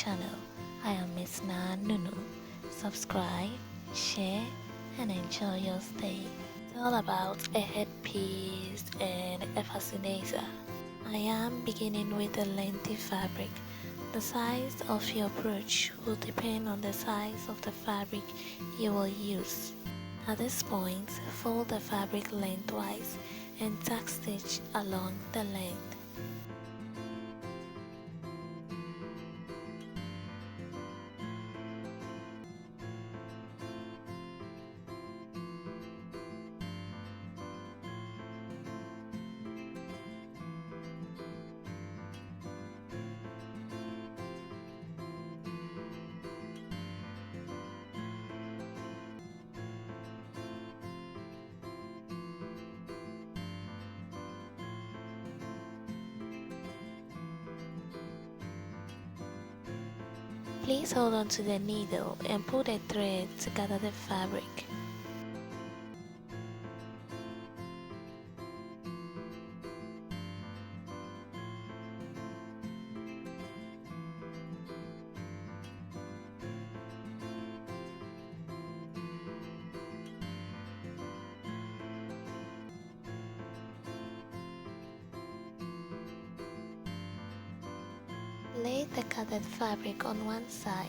channel. I am Miss Na Nunu. Subscribe, share, and enjoy your stay. It's all about a headpiece and a fascinator. I am beginning with a lengthy fabric. The size of your brooch will depend on the size of the fabric you will use. At this point, fold the fabric lengthwise and tack stitch along the length. Please hold on to the needle and pull the thread to gather the fabric. Lay the gathered fabric on one side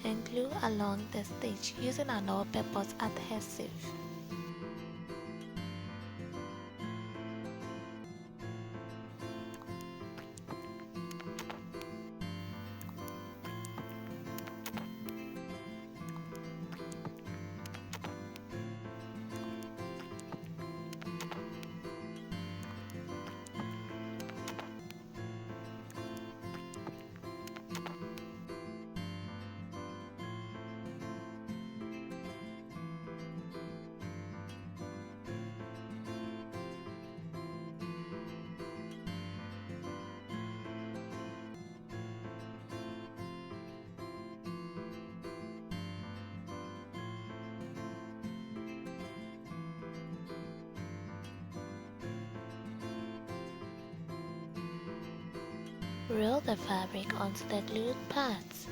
and glue along the stitch using an all-purpose adhesive. Roll the fabric onto the glued parts.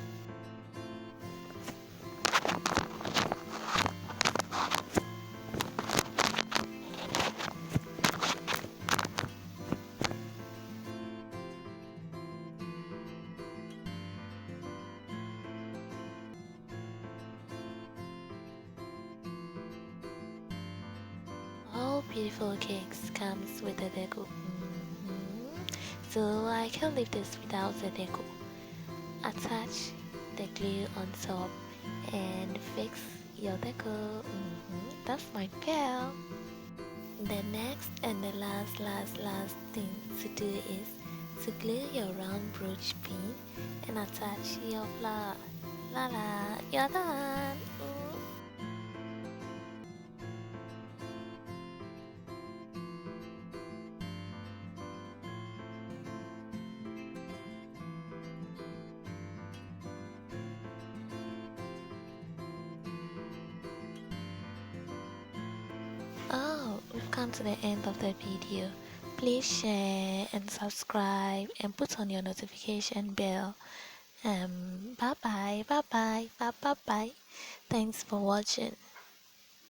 All beautiful cakes comes with a deco. So I can leave this without the deco. Attach the glue on top and fix your deco. That's my girl. The next and the last thing to do is to glue your round brooch pin and attach your flower. You're done. Oh, we've come to the end of the video. Please share and subscribe and put on your notification bell. Bye bye. Thanks for watching.